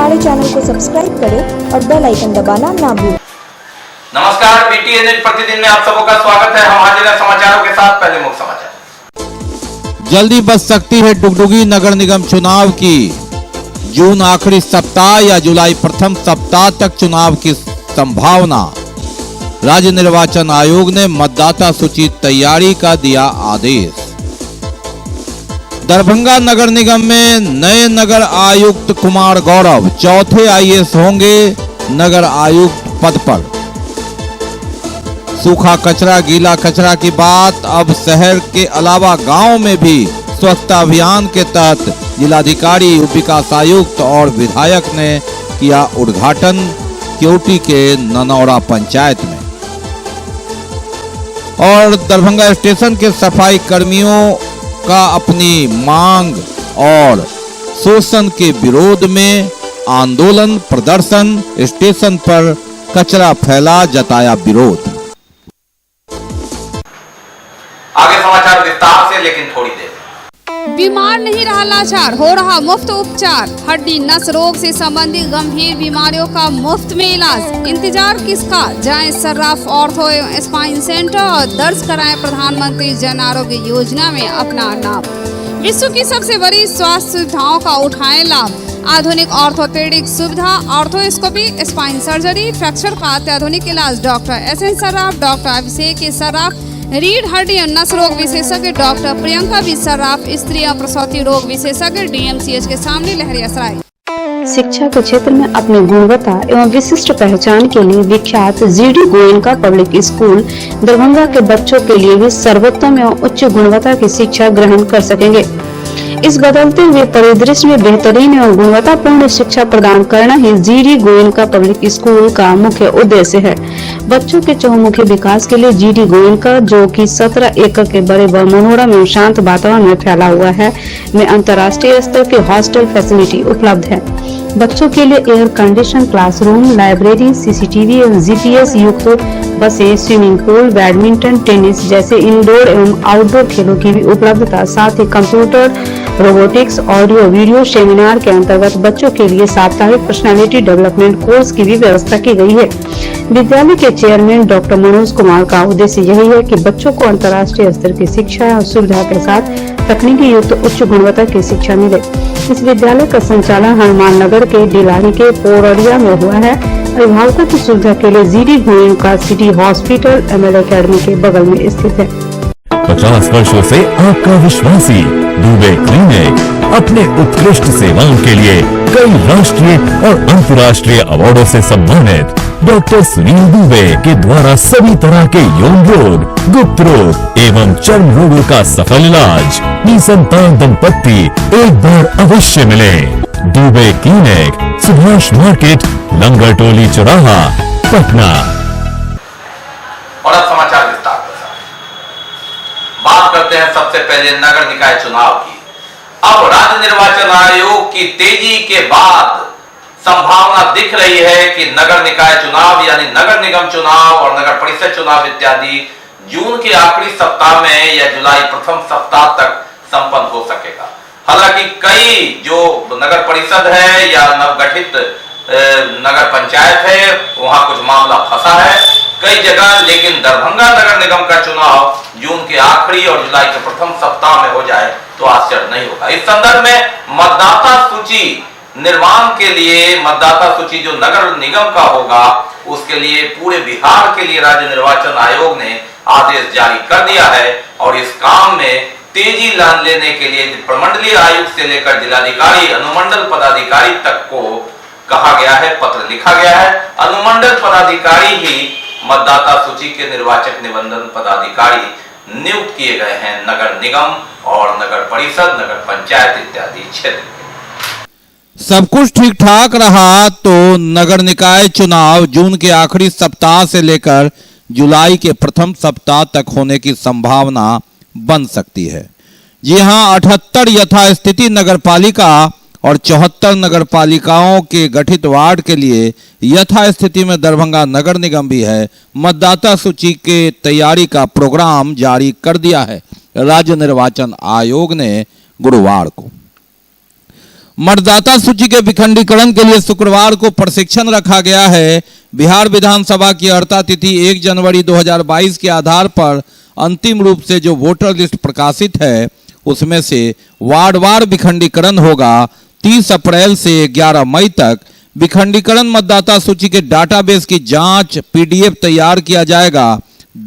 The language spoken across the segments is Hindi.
हमारे चैनल को सब्सक्राइब करें और बेल आइकन दबाना ना भूलें। नमस्कार, बीटीएन न्यूज प्रतिदिन में आप सबों का स्वागत है। हम हाजिर हैं समाचारों के साथ। पहले मुख्य समाचार। जल्दी बच सकती है डुगडुगी नगर निगम चुनाव की। जून आखिरी सप्ताह या जुलाई प्रथम सप्ताह तक चुनाव की संभावना। राज्य निर्वाचन आयोग ने मतदाता सूची तैयारी का दिया आदेश। दरभंगा नगर निगम में नए नगर आयुक्त कुमार गौरव चौथे आईएएस होंगे नगर आयुक्त पद पर। सूखा कचरा गीला कचरा की बात अब शहर के अलावा गांव में भी स्वच्छता अभियान के तहत जिलाधिकारी, उप विकास आयुक्त और विधायक ने किया उद्घाटन केवटी के ननौरा पंचायत में। और दरभंगा स्टेशन के सफाई कर्मियों का अपनी मांग और शोषण के विरोध में आंदोलन प्रदर्शन। स्टेशन पर कचरा फैला, जताया विरोध। आगे समाचार विस्तार से, लेकिन थोड़ी देर। बीमार नहीं रहा लाचार, हो रहा मुफ्त उपचार। हड्डी नस रोग से संबंधित गंभीर बीमारियों का मुफ्त में इलाज। इंतजार किसका, जाएं सर्राफ ऑर्थो एवं स्पाइन सेंटर और दर्ज कराएं प्रधानमंत्री जन आरोग्य योजना में अपना नाम। विश्व की सबसे बड़ी स्वास्थ्य सुविधाओं का उठाएं लाभ। आधुनिक ऑर्थोपेडिक सुविधा, ऑर्थोस्कोपी, स्पाइन सर्जरी, फ्रैक्चर का अत्याधुनिक इलाज। Doctor S N Sarraf, doctor Abhishek Sarraf, रीढ़ हड्डी और नस रोग विशेषज्ञ डॉक्टर प्रियंका बी सर्राफ, स्त्री और प्रसूति रोग विशेषज्ञ डीएमसीएच के सामने लहरियासराय। शिक्षा के क्षेत्र में अपनी गुणवत्ता एवं विशिष्ट पहचान के लिए विख्यात GD Goenka public school Darbhanga के बच्चों के लिए भी सर्वोत्तम एवं उच्च गुणवत्ता की शिक्षा ग्रहण कर सकेंगे। इस बदलते हुए परिदृश्य में बेहतरीन एवं गुणवत्तापूर्ण शिक्षा प्रदान करना ही जीडी गोयनका पब्लिक स्कूल का मुख्य उद्देश्य है। बच्चों के चहुमुखी विकास के लिए जीडी गोयनका, जो कि 17 एकड़ के बड़े व मनोरम एवं शांत वातावरण में फैला हुआ है, में अंतर्राष्ट्रीय स्तर के हॉस्टल फैसिलिटी उपलब्ध है। बच्चों के लिए air condition classroom, library, CCTV एवं जीपीएस युक्त बसें, स्विमिंग पूल, बैडमिंटन, टेनिस जैसे इंडोर एवं आउटडोर खेलों की भी उपलब्धता, साथ ही computer, robotics, audio video seminar के अंतर्गत बच्चों के लिए साप्ताहिक पर्सनालिटी डेवलपमेंट कोर्स की भी व्यवस्था की गई है। विद्यालय के चेयरमैन डॉक्टर मनोज कुमार का उद्देश्य यही है कि बच्चों को अंतर्राष्ट्रीय स्तर की शिक्षा और सुविधा के साथ तकनीकी युक्त उच्च गुणवत्ता की शिक्षा मिले। इस विद्यालय का संचालन हनुमान नगर के डिलारी के पोरडिया में हुआ है। अभिभावकों की सुविधा के लिए GD Goenka city hospital ML academy के बगल में स्थित है। 50 वर्षों से आपका विश्वासी दुबे क्लिनिक अपने उत्कृष्ट सेवाओं के लिए कई राष्ट्रीय और अंतर्राष्ट्रीय अवार्डों से सम्मानित डॉक्टर सुनील दुबे के द्वारा सभी तरह के यौन रोग, गुप्त रोग एवं चर्म रोगों का सफल इलाज। निसंतान दंपत्ति एक बार अवश्य मिले। दुबे क्लिनिक, सुभाष मार्केट, लंगर टोली चौराहा, पटना। और अब समाचार विस्तार के साथ। बात करते हैं सबसे पहले नगर निकाय चुनाव की। अब राज्य निर्वाचन आयोग की तेजी के बाद संभावना दिख रही है कि नगर निकाय चुनाव यानी नगर निगम चुनाव और नगर परिषद चुनाव इत्यादि जून के आखिरी सप्ताह में या जुलाई प्रथम सप्ताह तक संपन्न हो सकेगा। हालांकि कई जो नगर परिषद है या नवगठित नगर पंचायत है, वहां कुछ मामला फंसा है कई जगह, लेकिन दरभंगा नगर निगम का चुनाव जून के आखिरी और जुलाई के प्रथम सप्ताह में हो जाए तो आश्चर्य नहीं होगा। इस संदर्भ में मतदाता सूची निर्माण के लिए, मतदाता सूची जो नगर निगम का होगा उसके लिए पूरे बिहार के लिए राज्य निर्वाचन आयोग ने आदेश जारी कर दिया है। और इस काम में तेजी लान लेने के लिए प्रमंडलीय आयुक्त से लेकर जिलाधिकारी, अनुमंडल पदाधिकारी तक को कहा गया है, पत्र लिखा गया है। अनुमंडल पदाधिकारी ही मतदाता सूची के निर्वाचक निबंधन पदाधिकारी नियुक्त किए गए हैं नगर निगम और नगर परिषद, नगर पंचायत इत्यादि क्षेत्र। सब कुछ ठीक ठाक रहा तो नगर निकाय चुनाव जून के आखिरी सप्ताह से लेकर जुलाई के प्रथम सप्ताह तक होने की संभावना बन सकती है। जी हां, 78 यथास्थिति नगरपालिका और 74 नगरपालिकाओं के गठित वार्ड के लिए यथास्थिति में दरभंगा नगर निगम भी है। मतदाता सूची के तैयारी का प्रोग्राम जारी कर दिया है राज्य निर्वाचन आयोग ने गुरुवार को। मतदाता सूची के विखंडीकरण के लिए शुक्रवार को प्रशिक्षण रखा गया है। बिहार विधानसभा की अर्ता तिथि 1 जनवरी 2022 के आधार पर अंतिम रूप से जो वोटर लिस्ट प्रकाशित है उसमें से वार्डवार विखंडीकरण होगा। 30 अप्रैल से 11 मई तक विखंडीकरण मतदाता सूची के डाटाबेस की जांच PDF तैयार किया जाएगा।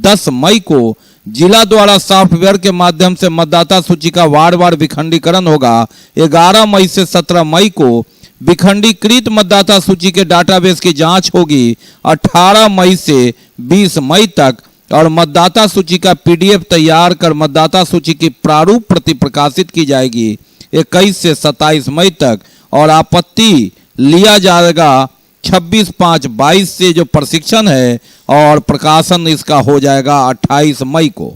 10 मई को जिला द्वारा सॉफ्टवेयर के माध्यम से मतदाता सूची का वार्डवार विखंडीकरण होगा। 11 मई से 17 मई को विखंडीकृत मतदाता सूची के डाटाबेस की जांच होगी। 18 मई से 20 मई तक और मतदाता सूची का PDF तैयार कर मतदाता सूची की प्रारूप प्रति प्रकाशित की जाएगी। 21 से 27 मई तक और आपत्ति लिया जाएगा 26/5/22 से जो प्रशिक्षण है और प्रकाशन इसका हो जाएगा 28 मई को।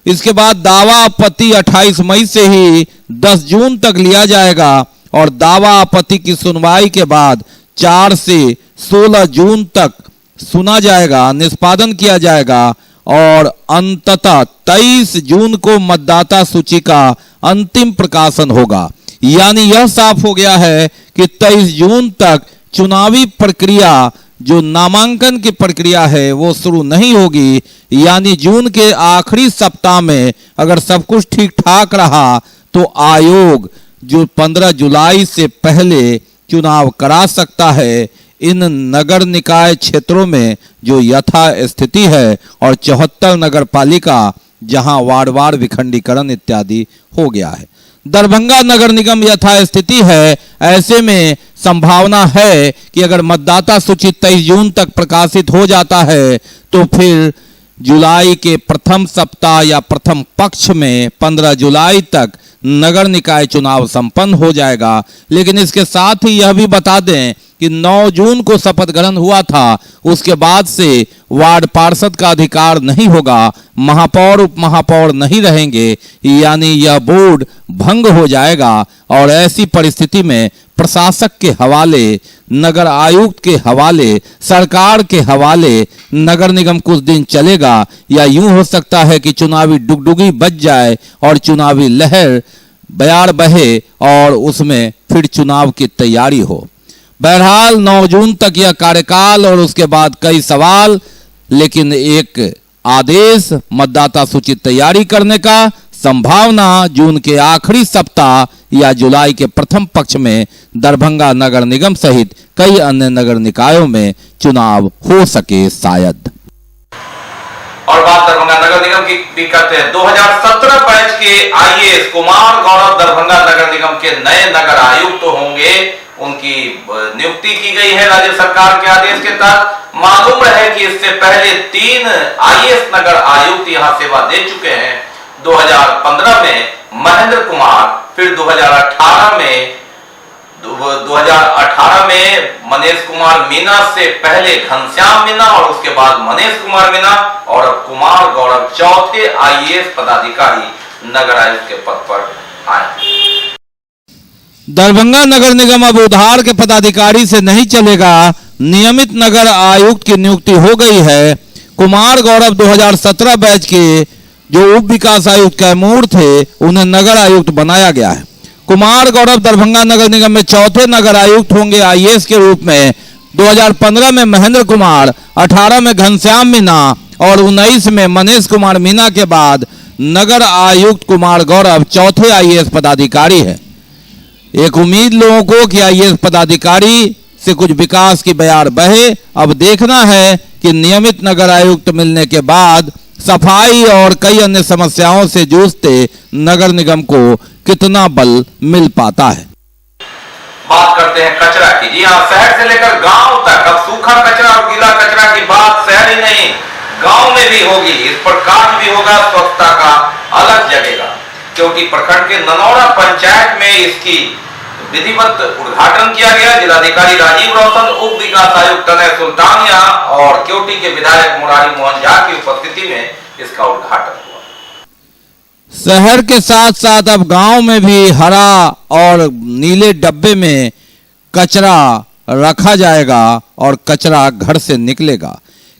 इसके बाद दावा आपत्ति 28 मई से ही 10 जून तक लिया जाएगा और दावा आपत्ति की सुनवाई के बाद 4 से 16 जून तक सुना जाएगा, निष्पादन किया जाएगा और अंततः 23 जून को मतदाता सूची का अंतिम प्रकाशन होगा। यानी यह साफ हो गया है कि 23 जून तक चुनावी प्रक्रिया जो नामांकन की प्रक्रिया है वो शुरू नहीं होगी। यानी जून के आखिरी सप्ताह में अगर सब कुछ ठीक ठाक रहा तो आयोग जो 15 जुलाई से पहले चुनाव करा सकता है इन नगर निकाय क्षेत्रों में जो यथा स्थिति है और 74 नगर पालिका जहां वार्डवार विखंडीकरण इत्यादि हो गया है। दरभंगा नगर निगम यथास्थिति है। ऐसे में संभावना है कि अगर मतदाता सूची 23 जून तक प्रकाशित हो जाता है तो फिर जुलाई के प्रथम सप्ताह या प्रथम पक्ष में 15 जुलाई तक नगर निकाय चुनाव संपन्न हो जाएगा। लेकिन इसके साथ ही यह भी बता दें कि 9 जून को शपथ ग्रहण हुआ था, उसके बाद से वार्ड पार्षद का अधिकार नहीं होगा, महापौर उप महापौर नहीं रहेंगे, यानी यह बोर्ड भंग हो जाएगा और ऐसी परिस्थिति में प्रशासक के हवाले, नगर आयुक्त के हवाले, सरकार के हवाले नगर निगम कुछ दिन चलेगा या यूं हो सकता है कि चुनावी डुगडुगी बज जाए और चुनावी लहर बयार बहे और उसमें फिर चुनाव की तैयारी हो। बहरहाल 9 जून तक यह कार्यकाल और उसके बाद कई सवाल, लेकिन एक आदेश मतदाता सूची तैयारी करने का संभावना जून के आखिरी सप्ताह या जुलाई के प्रथम पक्ष में दरभंगा नगर निगम सहित कई अन्य नगर निकायों में चुनाव हो सके शायद। और बात दरभंगा नगर निगम की भी करते हैं। 2017 बैच के IAS कुमार गौरव दरभंगा नगर निगम के नए नगर आयुक्त तो होंगे, उनकी नियुक्ति की गई है राज्य सरकार के आदेश के तहत। मालूम है कि इससे पहले 3 IAS नगर आयुक्त यहां सेवा दे चुके हैं। 2015 में महेंद्र कुमार, फिर 2018 में मनीष कुमार मीना, से पहले घनश्याम मीना और उसके बाद मनीष कुमार मीना और अब कुमार गौरव चौथे IAS पदाधिकारी नगर आयुक्त के पद पर आए। दरभंगा नगर निगम अब उधार के पदाधिकारी से नहीं चलेगा, नियमित नगर आयुक्त की नियुक्ति हो गई है। कुमार गौरव 2017 बैच के जो उप विकास आयुक्त कैमूर थे उन्हें नगर आयुक्त बनाया गया है। कुमार गौरव दरभंगा नगर निगम में चौथे नगर आयुक्त होंगे IAS के रूप में। 2015 में महेंद्र कुमार, 18 में घनश्याम मीना और 19 में मनीष कुमार मीना के बाद नगर आयुक्त कुमार गौरव चौथे IAS पदाधिकारी है। एक उम्मीद लोगों को कि IAS पदाधिकारी से कुछ विकास की बयार बहे। अब देखना है कि नियमित नगर आयुक्त मिलने के बाद सफाई और कई अन्य समस्याओं से जूझते नगर निगम को कितना बल मिल पाता है। बात करते हैं कचरा की। जी हाँ, शहर से लेकर गांव तक अब सूखा कचरा और गीला कचरा की बात शहर ही नहीं गांव में भी होगी। इस पर कार्य भी होगा, स्वच्छता का अलग जगेगा, क्योंकि प्रखंड के ननौरा पंचायत में इसकी विधिवत उद्घाटन किया गया। जिलाधिकारी राजीव रोशन, उप विकास आयुक्त तनय सुल्तानिया और क्योटी के विधायक मुरारी मोहन झा की उपस्थिति में इसका उद्घाटन हुआ। शहर के साथ साथ अब गांव में भी हरा और नीले डब्बे में कचरा रखा जाएगा और कचरा घर से निकलेगा।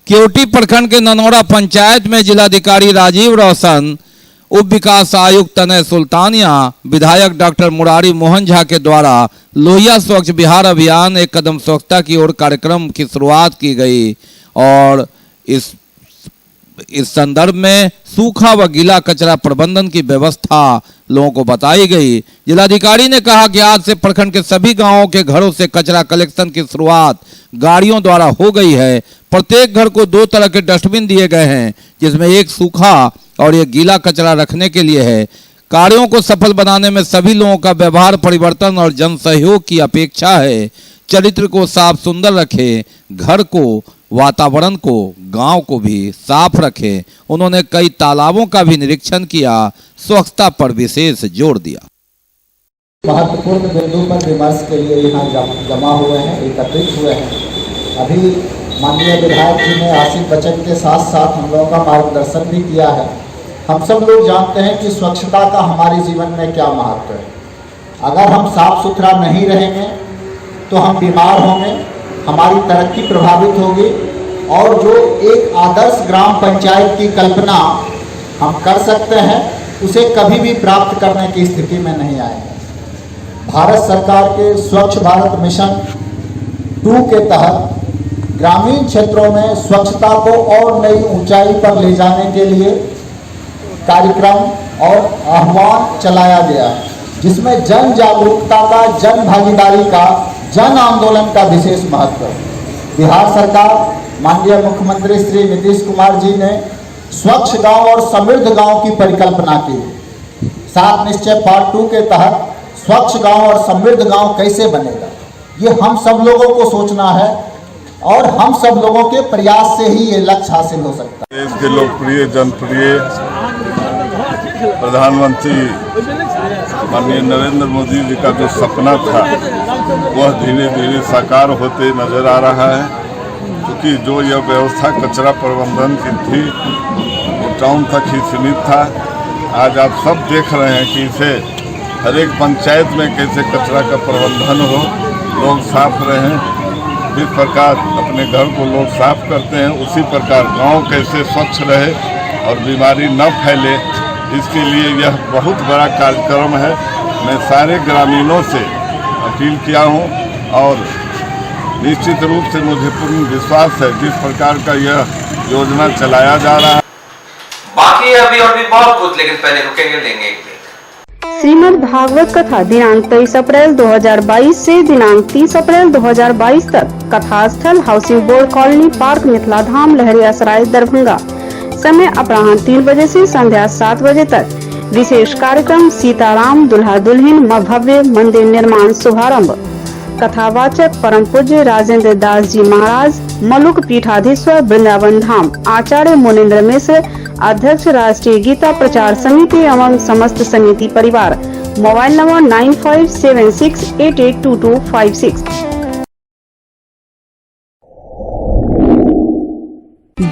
क्योटी प्रखंड के ननौरा पंचायत में जिलाधिकारी राजीव रोशन, उप विकास आयुक्त तनय सुल्तानिया, विधायक डॉक्टर मुरारी मोहन झा के द्वारा लोहिया स्वच्छ बिहार अभियान एक कदम स्वच्छता की ओर कार्यक्रम की शुरुआत की गई और इस संदर्भ में सूखा व गीला कचरा प्रबंधन की व्यवस्था लोगों को बताई गई। जिलाधिकारी ने कहा कि आज से प्रखंड के सभी गांवों के घरों से कचरा कलेक्शन की शुरुआत गाड़ियों द्वारा हो गई है। प्रत्येक घर को 2 तरह के डस्टबिन दिए गए हैं, जिसमें एक सूखा और एक गीला कचरा रखने के लिए है। कार्यों को सफल बनाने में सभी लोगों का व्यवहार परिवर्तन और जन सहयोग की अपेक्षा है। चरित्र को साफ सुंदर रखें, घर को, वातावरण को, गांव को भी साफ रखें। उन्होंने कई तालाबों का भी निरीक्षण किया, स्वच्छता पर विशेष जोर दिया। महत्वपूर्ण बिंदु पर विमर्श के लिए यहाँ जमा हुए हैं, एकत्रित हुए हैं। अभी माननीय विधायक जी ने आसिफ बच्चन के साथ साथ हम लोगों का मार्गदर्शन भी किया है। हम सब लोग जानते हैं कि स्वच्छता का हमारे जीवन में क्या महत्व है। अगर हम साफ सुथरा नहीं रहेंगे तो हम बीमार होंगे, हमारी तरक्की प्रभावित होगी और जो एक आदर्श ग्राम पंचायत की कल्पना हम कर सकते हैं उसे कभी भी प्राप्त करने की स्थिति में नहीं आएंगे। भारत सरकार के स्वच्छ भारत मिशन 2 के तहत ग्रामीण क्षेत्रों में स्वच्छता को और नई ऊंचाई पर ले जाने के लिए कार्यक्रम और आह्वान चलाया गया, जिसमें जन जागरूकता का, जन भागीदारी का, जन आंदोलन का विशेष महत्व है। बिहार सरकार माननीय मुख्यमंत्री श्री नीतीश कुमार जी ने स्वच्छ गांव और समृद्ध गांव की परिकल्पना की। 7 निश्चय पार्ट 2 के तहत स्वच्छ गांव और समृद्ध गांव कैसे बनेगा, ये हम सब लोगों को सोचना है और हम सब लोगों के प्रयास से ही ये लक्ष्य हासिल हो सकता है। देश के लोकप्रिय जनप्रिय प्रधानमंत्री माननीय नरेंद्र मोदी जी का जो सपना था वह धीरे धीरे साकार होते नजर आ रहा है, क्योंकि जो यह व्यवस्था कचरा प्रबंधन की थी वो टाउन तक ही सीमित था। आज आप सब देख रहे हैं कि इसे हर एक पंचायत में कैसे कचरा का प्रबंधन हो, लोग साफ रहें। जिस प्रकार अपने घर को लोग साफ करते हैं उसी प्रकार गांव कैसे स्वच्छ रहे और बीमारी न फैले, इसके लिए यह बहुत बड़ा कार्यक्रम है। मैं सारे ग्रामीणों से अपील किया हूं और निश्चित रूप से मुझे पूर्ण विश्वास है जिस प्रकार का यह योजना चलाया जा रहा है। बाकी है अभी और भी बहुत कुछ, लेकिन पहले रुकेंगे, लेंगे एक ब्रेक। श्रीमद् भागवत कथा दिनांक 23 अप्रैल 2022 से दिनांक 30 अप्रैल 2022 तक कथा स्थल housing board colony park Mithila Dham Laheriasarai Darbhanga. समय अपराह्न 3 बजे से संध्या 7 बजे तक। विशेष कार्यक्रम सीताराम दुल्हा दुल्हन भव्य मंदिर निर्माण शुभारंभ। कथावाचक परम पूज्य राजेंद्र दास जी महाराज, मलुक पीठाधीश्वर वृंदावन धाम। आचार्य मुनीन्द्र मिश्र, अध्यक्ष राष्ट्रीय गीता प्रचार समिति एवं समस्त समिति परिवार। Mobile number 9576882256।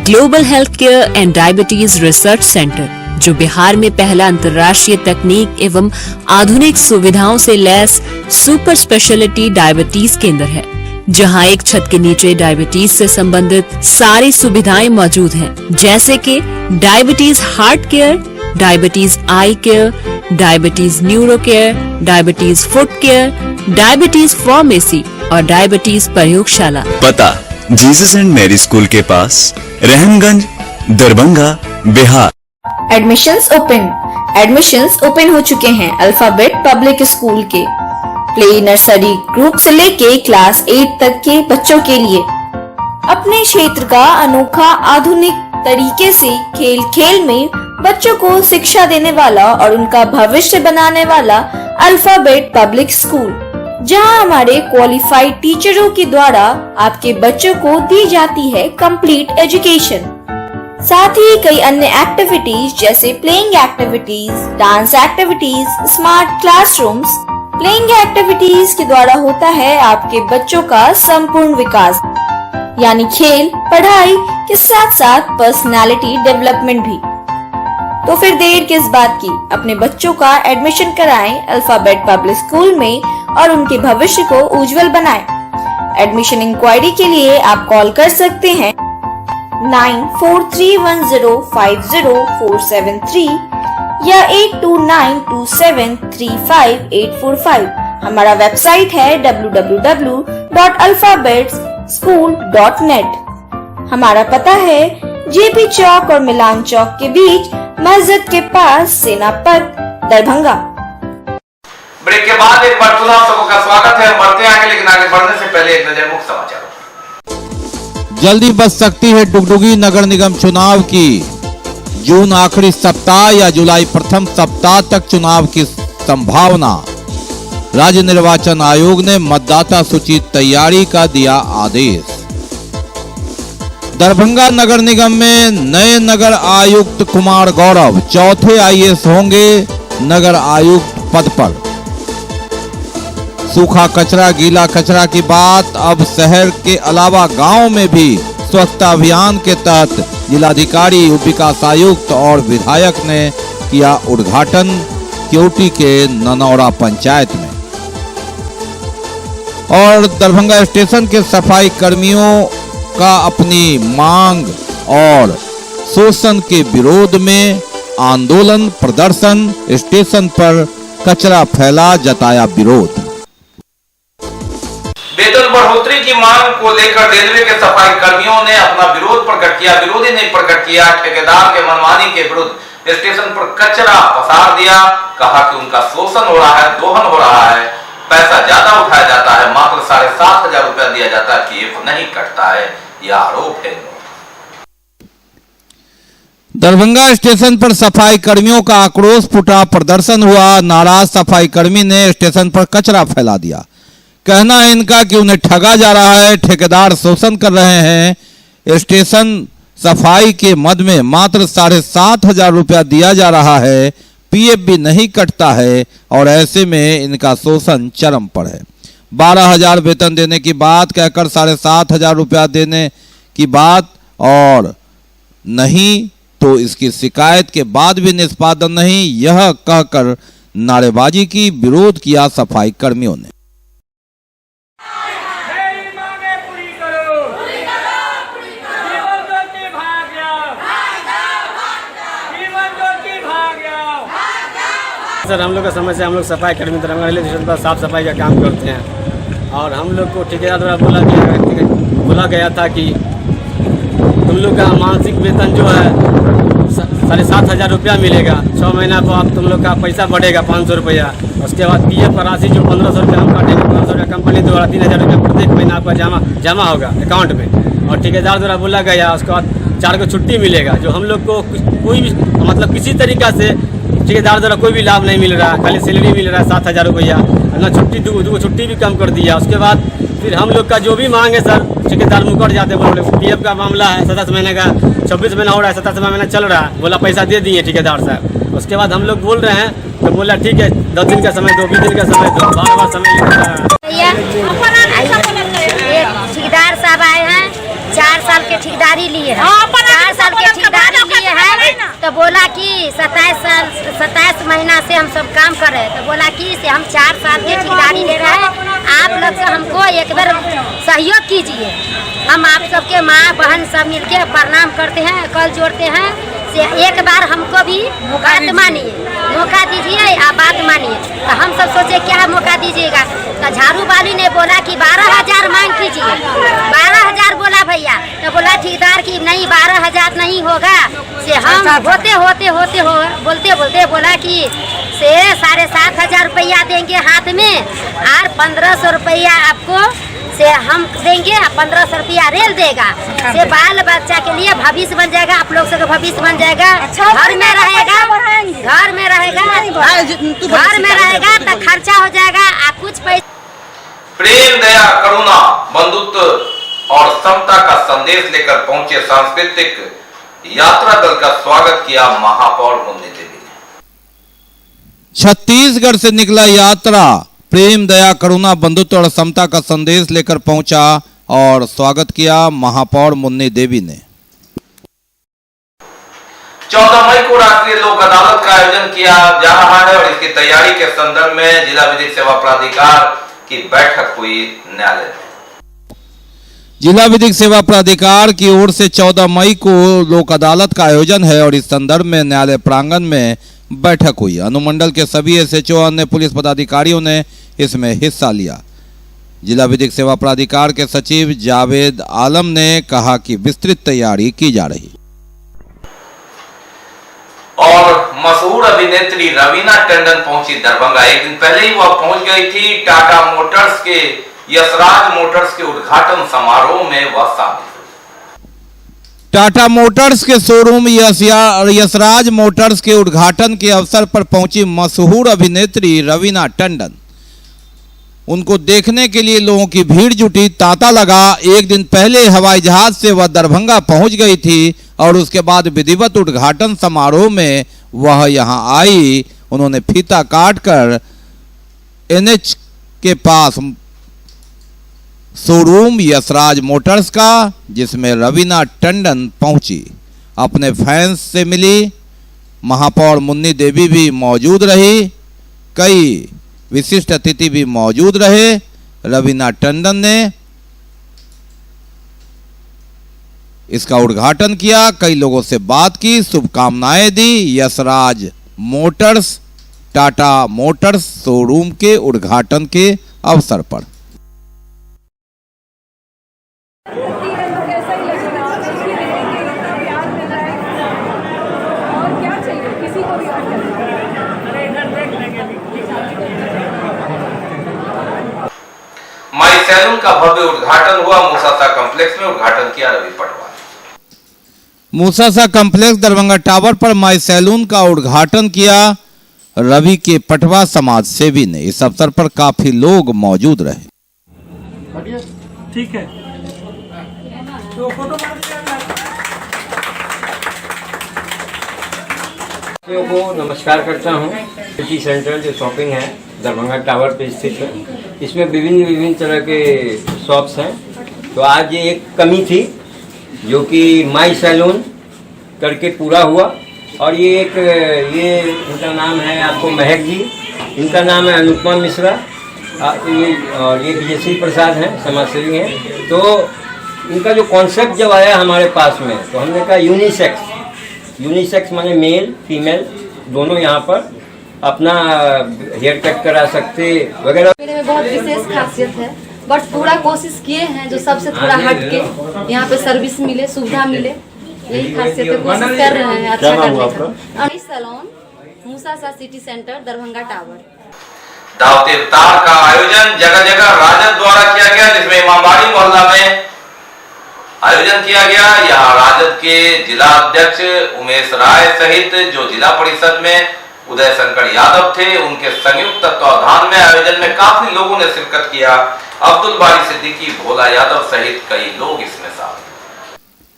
Global health care and diabetes research centre, जो बिहार में पहला अंतर्राष्ट्रीय तकनीक एवं आधुनिक सुविधाओं से लैस सुपर स्पेशलिटी डायबिटीज केंद्र है, जहां एक छत के नीचे डायबिटीज से संबंधित सारी सुविधाएं मौजूद हैं, जैसे कि diabetes heart care, diabetes eye care, diabetes neuro care, diabetes foot care, diabetes pharmacy और डायबिटीज प्रयोगशाला। पता जीसस एंड मैरी स्कूल के पास, रहमगंज, दरभंगा, बिहार। एडमिशंस ओपन हो चुके हैं अल्फाबेट पब्लिक स्कूल के प्ले नर्सरी ग्रुप से लेके क्लास 8 तक के बच्चों के लिए। अपने क्षेत्र का अनोखा आधुनिक तरीके से खेल खेल में बच्चों को शिक्षा देने वाला और उनका भविष्य बनाने वाला अल्फाबेट पब्लिक स्कूल, जहां हमारे क्वालिफाइड टीचरों के द्वारा आपके बच्चों को दी जाती है कंप्लीट एजुकेशन। साथ ही कई अन्य एक्टिविटीज जैसे playing activities, dance activities, smart classrooms. Playing activities के द्वारा होता है आपके बच्चों का संपूर्ण विकास, यानी खेल पढ़ाई के साथ साथ पर्सनालिटी डेवलपमेंट भी। तो फिर देर किस बात की, अपने बच्चों का एडमिशन कराएं अल्फाबेट पब्लिक स्कूल में और उनके भविष्य को उज्जवल बनाएं। एडमिशन इंक्वायरी के लिए आप कॉल कर सकते हैं 9431050473 या 8292735845। हमारा वेबसाइट है www.alphabetsschool.net। हमारा पता है जेपी चौक और मिलान चौक के बीच मस्जिद के पास सेनापत दरभंगा। ब्रेक के बाद एक बार पुनः सबका स्वागत है। बढ़ते हैं आगे, लेकिन आगे बढ़ने से पहले एक नजर मुख्य समाचारों। जल्दी बच सकती है डुगडुगी नगर निगम चुनाव की। जून आखिरी सप्ताह या जुलाई प्रथम सप्ताह तक चुनाव की संभावना। राज्य निर्वाचन आयोग ने मतदाता सूची तैयारी का दिया आदेश। दरभंगा नगर निगम में नए नगर आयुक्त कुमार गौरव चौथे आईएएस होंगे नगर आयुक्त पद पर। सूखा कचरा गीला कचरा की बात अब शहर के अलावा गांव में भी स्वच्छता अभियान के तहत जिलाधिकारी, उप विकास आयुक्त और विधायक ने किया उद्घाटन केवटी के ननौरा पंचायत में। और दरभंगा स्टेशन के सफाई कर्मियों का अपनी मांग और शोषण के विरोध में आंदोलन प्रदर्शन, स्टेशन पर कचरा फैला, जताया विरोध। वेतन बढ़ोतरी की मांग को लेकर रेलवे के सफाई कर्मियों ने अपना विरोध प्रकट किया। विरोधी ने प्रकट किया ठेकेदार के मनमानी के विरुद्ध स्टेशन पर कचरा पसार दिया। कहा कि उनका शोषण हो रहा है, दोहन हो रहा है, पैसा ज्यादा उठाया जाता है, मात्र 7,500 रुपया दिया जाता है, पीएफ नहीं कटता है, यह आरोप है। दरभंगा स्टेशन पर सफाई कर्मियों का आक्रोश फूटा, प्रदर्शन हुआ। नाराज सफाई कर्मी ने स्टेशन पर कचरा फैला दिया। कहना है इनका कि उन्हें ठगा जा रहा है, ठेकेदार शोषण कर रहे हैं। स्टेशन सफाई के मद में मात्र 7,500 रुपया दिया जा रहा है, पीएफ भी नहीं कटता है और ऐसे में इनका शोषण चरम पर है। 12,000 वेतन देने की बात कहकर 7,500 रुपया देने की बात और नहीं तो इसकी शिकायत के बाद भी निष्पादन नहीं, यह कहकर नारेबाजी की, विरोध किया सफाई कर्मियों ने। सर, हम लोग का समस्या, हम लोग सफाई कर्मी दरभंगा रेलवे स्टेशन पर साफ सफाई का काम करते हैं और हम लोग को ठेकेदार द्वारा बोला गया था कि तुम लोग का मासिक वेतन जो है 7,500 रुपया मिलेगा। 6 महीना को आप तुम लोग का पैसा बढ़ेगा 500 रुपया। उसके बाद पीएफ का राशि जो 1,500 रुपया हम काटेंगे, 500 रुपया कंपनी द्वारा 3,000 रुपया प्रत्येक महीना आपका जमा होगा अकाउंट में। और ठेकेदार द्वारा बोला गया उसके बाद 4 को छुट्टी मिलेगा, जो हम लोग को कोई भी मतलब किसी तरीका से ठेकेदार द्वारा कोई भी लाभ नहीं मिल रहा है, खाली सैलरी मिल रहा है 7,000 रुपया, ना छुट्टी, दो छुट्टी भी कम कर दिया। उसके बाद फिर हम लोग का जो भी मांग है सर, ठेकेदार मुकर जाते बोले। पीएफ का मामला है, 27 महीने का 26 महीना हो रहा है, 27वां महीना चल रहा है, बोला पैसा दे दिए ठेकेदार साहब। उसके बाद हम लोग बोल रहे हैं तो बोला ठीक है 10 दिन का समय दो, 20 दिन का समय दो, बार समय लेकर ठेकेदार साहब आए हैं, 4 साल के ठेकेदारी लिए हैं, 4 साल के ठेकेदारी लिए हैं। तो बोला कि 27 महीना से हम सब काम कर रहे हैं, तो बोला कि से हम 4 साल के ठेकेदारी ले रहे हैं, आप लोग से हमको एक बार सहयोग कीजिए। हम आप सबके माँ बहन सब मिलके प्रणाम करते हैं, कल जोड़ते हैं, से एक बार हमको भी बात मानिए, मौका दीजिए, आप बात मानिए। तो हम सब सोचे क्या मौका दीजिएगा, तो झाड़ू वाली ने बोला कि 12,000 मांग कीजिए। 12,000 बोला भैया, तो बोला ठेकेदार की नहीं 12,000 नहीं होगा, से हम बोलते बोला कि से 7,500 रुपया देंगे हाथ में और 1,500 रुपया आपको से हम देंगे, 1,500 रुपया रेल देगा। से बाल बच्चा के लिए भविष्य बन जाएगा, आप लोग सबका भविष्य बन जाएगा, घर में रहेगा तो खर्चा हो जाएगा, आप कुछ पैसा। प्रेम, दया, करुणा, बंधुत्व और समता का संदेश लेकर पहुंचे सांस्कृतिक यात्रा दल का स्वागत किया महापौर मुन्नी देवी ने। छत्तीसगढ़ से निकला यात्रा प्रेम, दया, करुणा, बंधुत्व और समता का संदेश लेकर पहुंचा और स्वागत किया महापौर मुन्नी देवी ने। 14 मई को राष्ट्रीय लोक अदालत का आयोजन किया जा रहा है और इसकी तैयारी के संदर्भ में जिला विधिक सेवा प्राधिकार की बैठक हुई न्यायालय में। जिला विधिक सेवा प्राधिकार की ओर से 14 मई को लोक अदालत का आयोजन है और इस संदर्भ में न्यायालय प्रांगण में बैठक हुई। अनुमंडल के सभी एसएचओ अन्य पुलिस पदाधिकारियों ने इसमें हिस्सा लिया। जिला विधिक सेवा प्राधिकार के सचिव जावेद आलम ने कहा कि विस्तृत तैयारी की जा रही। और मशहूर अभिनेत्री रवीना टंडन पहुंची दरभंगा। एक दिन पहले ही वह पहुंच गई थी। टाटा मोटर्स के यशराज मोटर्स के उद्घाटन समारोह में वह शामिल हुई। टाटा मोटर्स के शोरूम यशराज मोटर्स के उद्घाटन के अवसर पर पहुंची मशहूर अभिनेत्री रवीना टंडन। उनको देखने के लिए लोगों की भीड़ जुटी, तांता लगा। एक दिन पहले हवाई जहाज से वह दरभंगा पहुंच गई थी और उसके बाद विधिवत उद्घाटन समारोह में वह यहां आई। उन्होंने फीता काटकर NH के पास शोरूम यशराज मोटर्स का, जिसमें रवीना टंडन पहुंची, अपने फैंस से मिली। महापौर मुन्नी देवी भी मौजूद रही, कई विशिष्ट अतिथि भी मौजूद रहे। रवीना टंडन ने इसका उद्घाटन किया, कई लोगों से बात की, शुभकामनाएं दी। Yashraj motors Tata motors showroom के उद्घाटन के अवसर पर माई सैलून का भव्य उद्घाटन हुआ। मूसासा कॉम्प्लेक्स में उद्घाटन किया रवि पटवा। मूसासा कॉम्प्लेक्स दरभंगा टावर पर माई सैलून का उद्घाटन किया रवि के पटवा समाज सेवी ने। इस अवसर पर काफी लोग मौजूद रहे। ठीक है तो फोटो को नमस्कार करता हूँ। सिटी सेंटर जो शॉपिंग है दरभंगा टावर पे स्थित है, इसमें विभिन्न तरह के शॉप्स हैं। तो आज ये एक कमी थी जो कि माई सैलून करके पूरा हुआ। और ये इनका नाम है आपको महक जी, इनका नाम है अनुपमा मिश्रा, और ये विजयश्री प्रसाद हैं, समाजसेवी हैं। तो इनका जो कॉन्सेप्ट जब आया हमारे पास में तो हमने कहा यूनिसेक्स माने मेल फीमेल दोनों यहाँ पर अपना हेयर कट करा सकते वगैरह। मेरे में बहुत विशेष खासियत है, बट पूरा कोशिश किए हैं जो सबसे थोड़ा हट के यहाँ पे सर्विस मिले, सुविधा मिले, यही खासियत है। कोशिश कर रहे हैं अच्छा करने का। अनिश सैलून मूसासा सिटी सेंटर दरभंगा टावर। दावत इफ्तार का आयोजन जगह जगह राजद द्वारा किया गया, जिसमें इमामबाड़ी मोहल्ला में आयोजन किया गया। यहाँ राजद के जिला अध्यक्ष उमेश राय सहित जो जिला परिषद में उदय शंकर यादव थे, उनके संयुक्त तत्वाधान में आयोजन में काफी लोगों ने शिरकत किया। अब्दुल बारी सिद्दीकी, भोला यादव सहित कई लोग इसमें शामिल।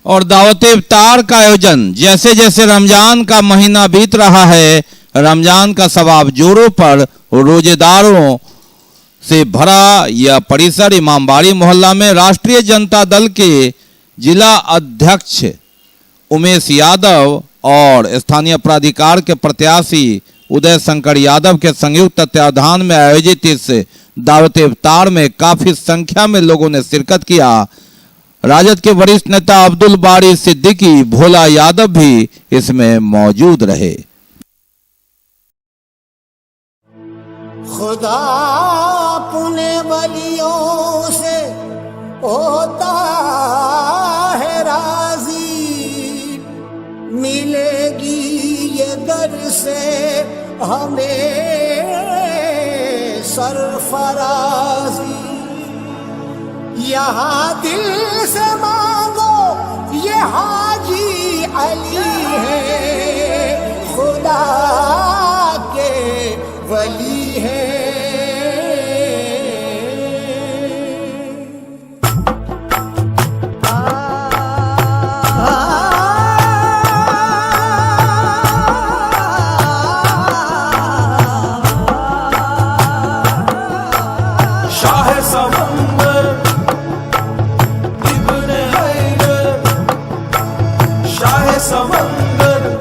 और दावत इफ्तार का आयोजन जैसे जैसे रमजान का महीना बीत रहा है, रमजान का सवाब जोरों पर रोजेदारों से भरा यह परिसर इमामबाड़ी मोहल्ला में राष्ट्रीय जनता दल के जिला अध्यक्ष उमेश यादव और स्थानीय प्राधिकार के प्रत्याशी उदय शंकर यादव के संयुक्त तत्वाधान में आयोजित इस दावत इफ्तार में काफी संख्या में लोगों ने शिरकत किया। राजद के वरिष्ठ नेता अब्दुल बारी सिद्दीकी, भोला यादव भी इसमें मौजूद रहे। खुदा अपने वलियों से होता है राजी, मिलेगी ये दर से हमें सरफराजी। यहाँ दिल से मांगो ये हाजी अली है, खुदा के वली है। शाह समंदर इब्ने हैदर, शाह समंदर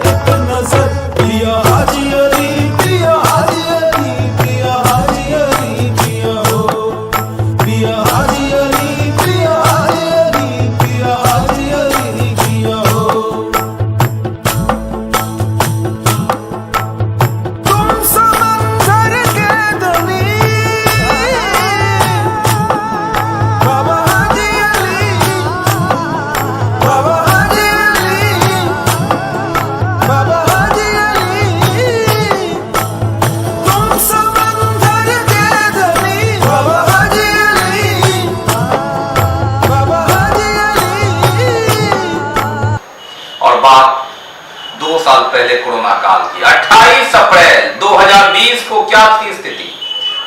पहले कोरोना काल की 28 अप्रैल 2020 को क्या थी स्थिति,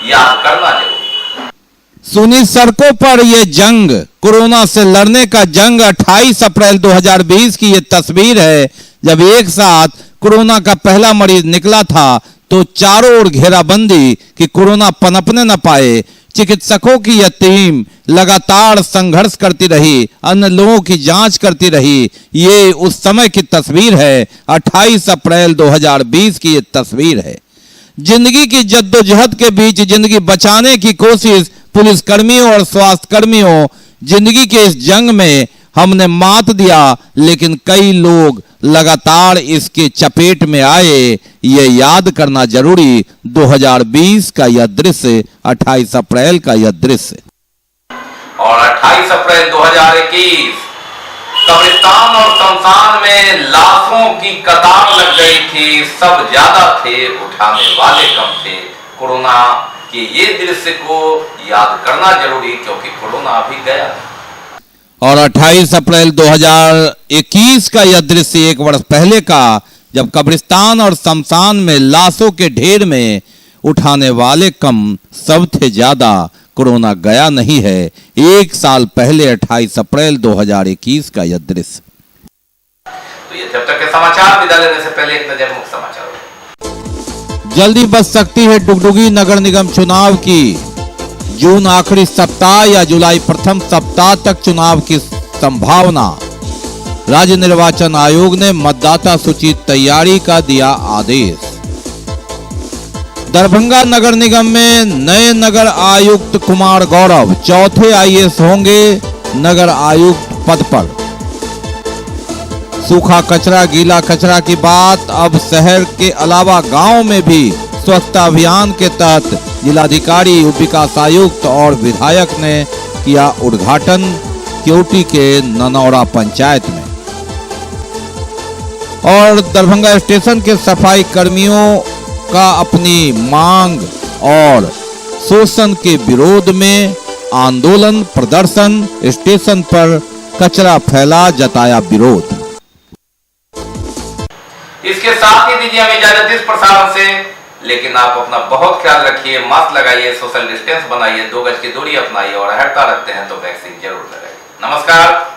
याद करना जरूरी। सुनी सड़कों पर ये जंग, कोरोना से लड़ने का जंग। 28 अप्रैल 2020 की ये तस्वीर है, जब एक साथ कोरोना का पहला मरीज निकला था तो चारों ओर घेराबंदी कि कोरोना पनपने न पाए। चिकित्सकों की यह टीम लगातार संघर्ष करती रही, अन्य लोगों की जांच करती रही। ये उस समय की तस्वीर है, 28 अप्रैल 2020 की ये तस्वीर है। जिंदगी की जद्दोजहद के बीच जिंदगी बचाने की कोशिश पुलिस कर्मियों और स्वास्थ्य कर्मियों, जिंदगी के इस जंग में हमने मात दिया, लेकिन कई लोग लगातार इसके चपेट में आए। ये याद करना जरूरी 2020 का यह दृश्य, 28 अप्रैल का यह दृश्य। और 28 अप्रैल 2021 कब्रिस्तान और शमशान में लाशों की कतार लग गई थी। सब ज्यादा थे, उठाने वाले कम थे। कोरोना के ये दृश्य को याद करना जरूरी, क्योंकि कोरोना अभी गया नहीं। और 28 अप्रैल 2021 का यह दृश्य 1 वर्ष पहले का, जब कब्रिस्तान और शमशान में लाशों के ढेर में उठाने वाले कम, सब थे ज्यादा, कोरोना गया नहीं है। 1 साल पहले 28 अप्रैल 2021 का यह दृश्य। तो ये जब तक के समाचार, विदा लेने से पहले एक नजर मुख्य समाचार। जल्दी बच सकती है डुगडुगी नगर निगम चुनाव की। जून आखिरी सप्ताह या जुलाई प्रथम सप्ताह तक चुनाव की संभावना। राज्य निर्वाचन आयोग ने मतदाता सूची तैयारी का दिया आदेश। दरभंगा नगर निगम में नए नगर आयुक्त कुमार गौरव चौथे आईएएस होंगे नगर आयुक्त पद पर। सूखा कचरा गीला कचरा की बात अब शहर के अलावा गांव में भी स्वच्छता अभियान के तहत जिलाधिकारी, उप विकास आयुक्त और विधायक ने किया उद्घाटन केवटी के ननौरा पंचायत में। और दरभंगा स्टेशन के सफाई कर्मियों का अपनी मांग और शोषण के विरोध में आंदोलन प्रदर्शन, स्टेशन पर कचरा फैला, जताया विरोध। इसके साथ ही दीजिए हमें इजाजत इस प्रसारण से, लेकिन आप अपना बहुत ख्याल रखिए, मास्क लगाइए, सोशल डिस्टेंस बनाइए, 2 गज की दूरी अपनाइए और हड़ता रखते हैं तो वैक्सीन जरूर लगाइए। नमस्कार।